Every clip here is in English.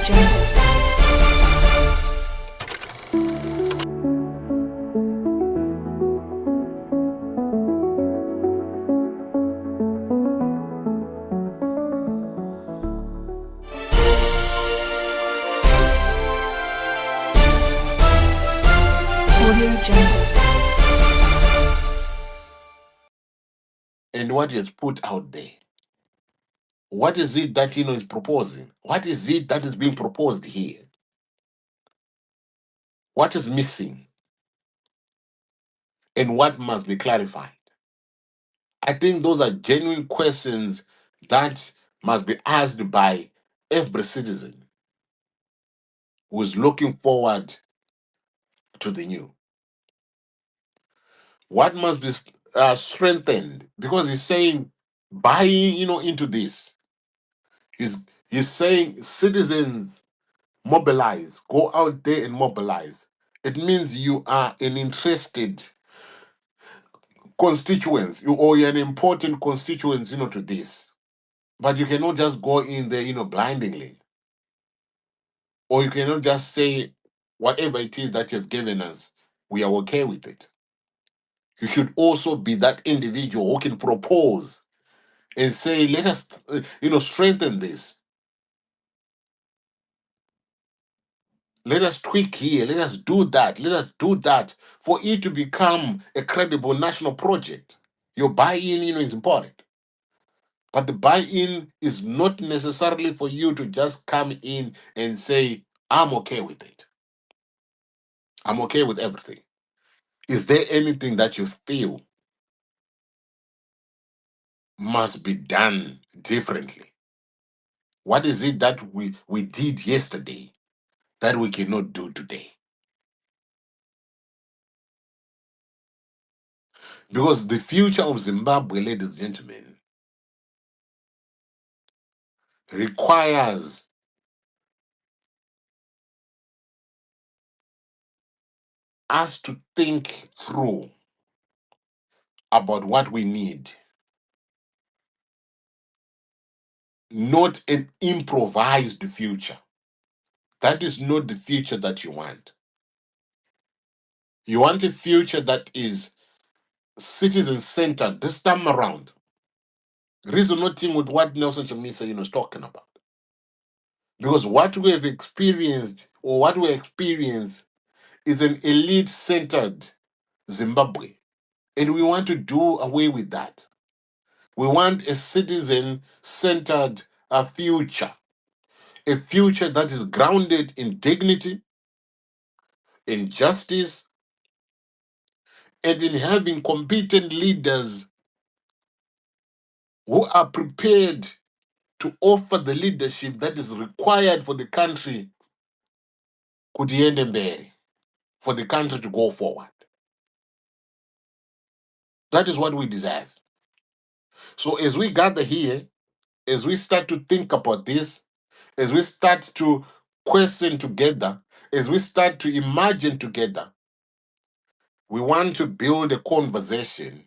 Jungle. Audio Jungle. And what he has put out there. What is it that is proposing? What is it that is being proposed here? What is missing? And what must be clarified? I think those are genuine questions that must be asked by every citizen who is looking forward to the new. What must be strengthened? Because he's saying buying, into this. He's saying citizens mobilize, go out there and mobilize. It means you are an interested constituents, or you're an important constituents, to this. But you cannot just go in there, blindingly. Or you cannot just say whatever it is that you've given us, we are okay with it. You should also be that individual who can propose and say, let us, strengthen this. Let us tweak here. Let us do that. Let us do that for it to become a credible national project. Your buy-in, is important. But the buy-in is not necessarily for you to just come in and say, I'm okay with it. I'm okay with everything. Is there anything that you feel must be done differently? What is it that we did yesterday that we cannot do today? Because the future of Zimbabwe, ladies and gentlemen, requires us to think through about what we need, not an improvised future. That is not the future that you want. You want a future that is citizen centered this time around. Resonating with what Nelson Chamisa is talking about. Because what we have experienced, or what we experience, is an elite centered Zimbabwe. And we want to do away with that. We want a citizen centered future, a future that is grounded in dignity, in justice, and in having competent leaders who are prepared to offer the leadership that is required for the country kudiende mbele, for the country to go forward. That is what we deserve. So as we gather here, as we start to think about this, as we start to question together, as we start to imagine together, we want to build a conversation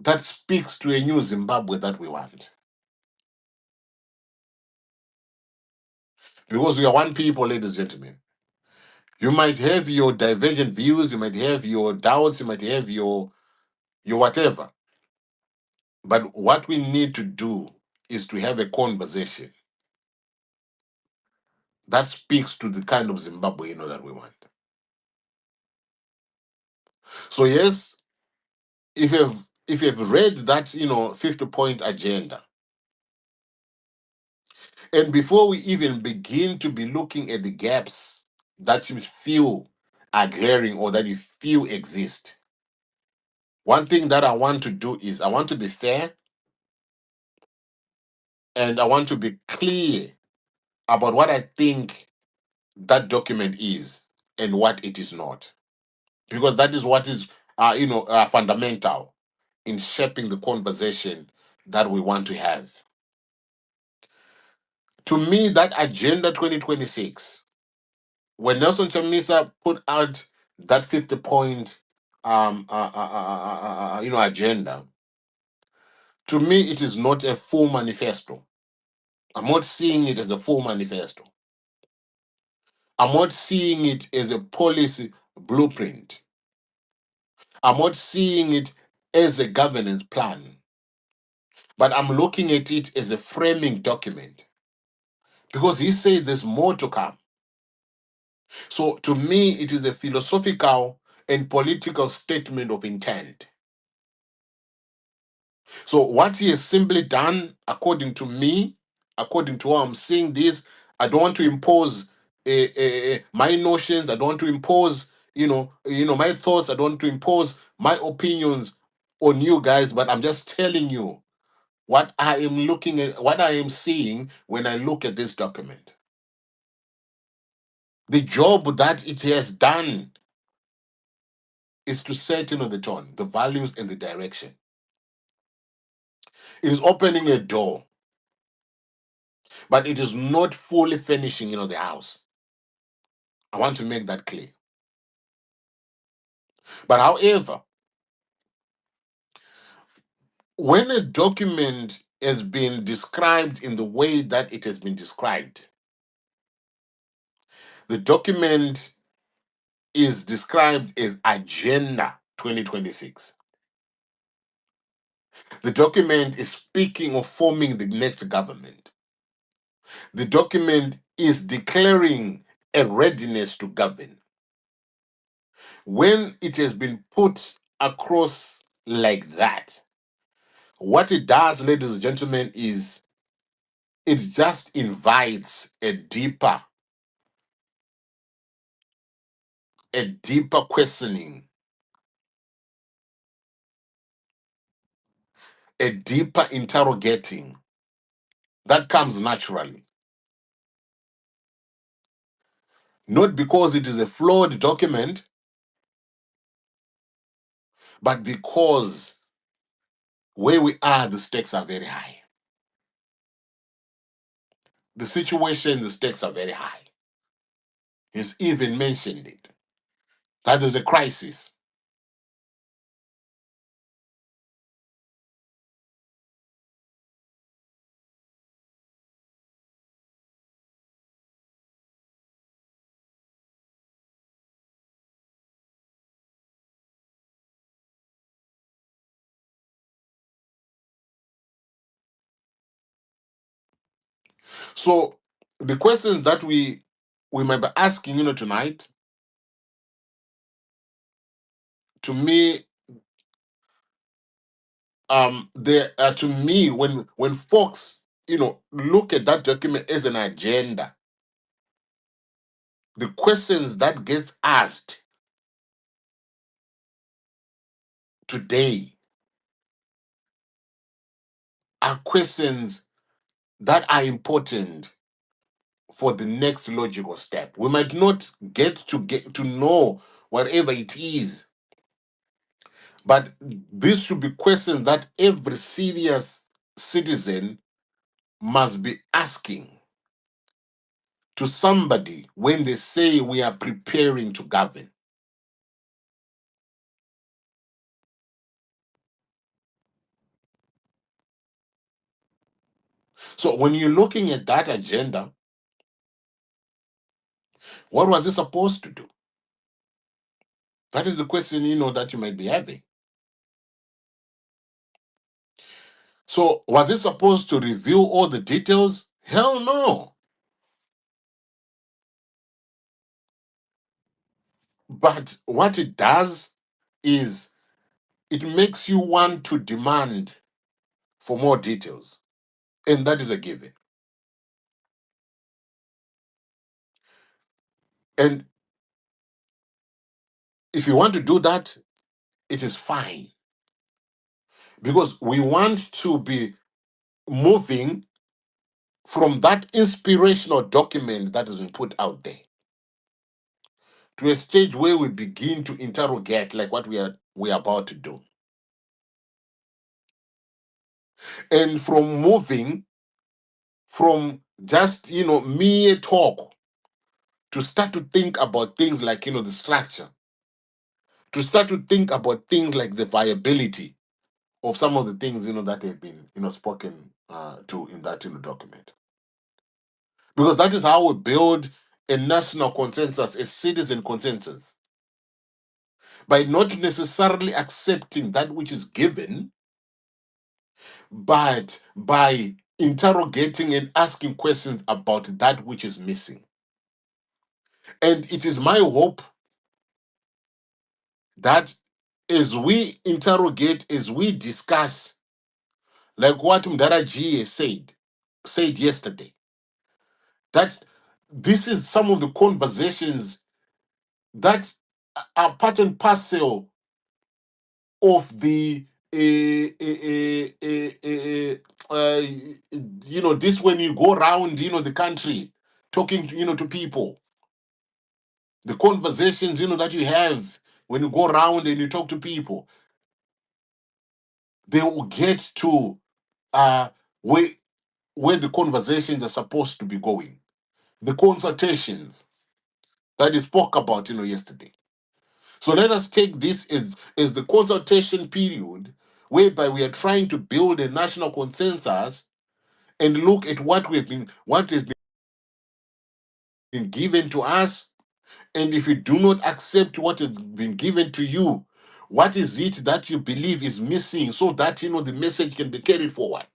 that speaks to a new Zimbabwe that we want. Because we are one people, ladies and gentlemen. You might have your divergent views, you might have your doubts, you might have your whatever. But what we need to do is to have a conversation that speaks to the kind of Zimbabwe that we want. So yes, if you've read that 50-point agenda, and before we even begin to be looking at the gaps that you feel are glaring or that you feel exist, one thing that I want to do is I want to be fair and I want to be clear about what I think that document is and what it is not, because that is what is fundamental in shaping the conversation that we want to have. To me, that agenda 2026, when Nelson Chamisa put out that 50-point agenda, to me it is not a full manifesto. I'm not seeing it as a full manifesto. I'm not seeing it as a policy blueprint. I'm not seeing it as a governance plan, but I'm looking at it as a framing document because he said there's more to come. So to me, it is a philosophical and political statement of intent. So what he has simply done, according to me, according to how I'm seeing this, I don't want to impose my notions. I don't want to impose, my thoughts. I don't want to impose my opinions on you guys. But I'm just telling you what I am looking at, what I am seeing when I look at this document. The job that it has done is to set, the tone, the values, and the direction. It is opening a door, but it is not fully finishing, the house. I want to make that clear. But however, when a document has been described in the way that it has been described, the document is described as Agenda 2026. The document is speaking of forming the next government. The document is declaring a readiness to govern. When it has been put across like that, what it does, ladies and gentlemen, is it just invites a deeper questioning, a deeper interrogating that comes naturally. Not because it is a flawed document, but because where we are, the stakes are very high. The situation, the stakes are very high. He's even mentioned it. That is a crisis. So the questions that we might be asking, tonight, to me, to me, when folks, look at that document as an agenda, the questions that gets asked today are questions that are important for the next logical step. We might not get to know whatever it is, but these should be questions that every serious citizen must be asking to somebody when they say we are preparing to govern. So when you're looking at that agenda, what was it supposed to do? That is the question, that you might be having. So was it supposed to reveal all the details? Hell no. But what it does is it makes you want to demand for more details. And that is a given. And if you want to do that, it is fine. Because we want to be moving from that inspirational document that has been put out there to a stage where we begin to interrogate like what we are about to do. And from moving from just mere talk to start to think about things like the structure, to start to think about things like the viability of some of the things that have been spoken to in that document. Because that is how we build a national consensus, a citizen consensus, by not necessarily accepting that which is given, but by interrogating and asking questions about that which is missing. And it is my hope that as we interrogate, as we discuss, like what Mdaraji said yesterday, that this is some of the conversations that are part and parcel of the this when you go around the country talking to people, the conversations that you have when you go around and you talk to people, they will get to uh where where the conversations are supposed to be going, the consultations that you spoke about yesterday. So let us take this as the consultation period whereby we are trying to build a national consensus and look at what has been given to us. And if you do not accept what has been given to you, what is it that you believe is missing so that the message can be carried forward?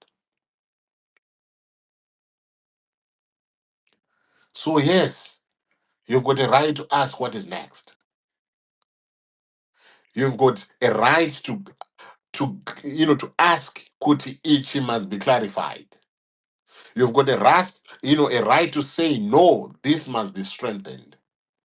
So yes, you've got a right to ask what is next. You've got a right to ask, could each must be clarified. You've got a right to say no, this must be strengthened.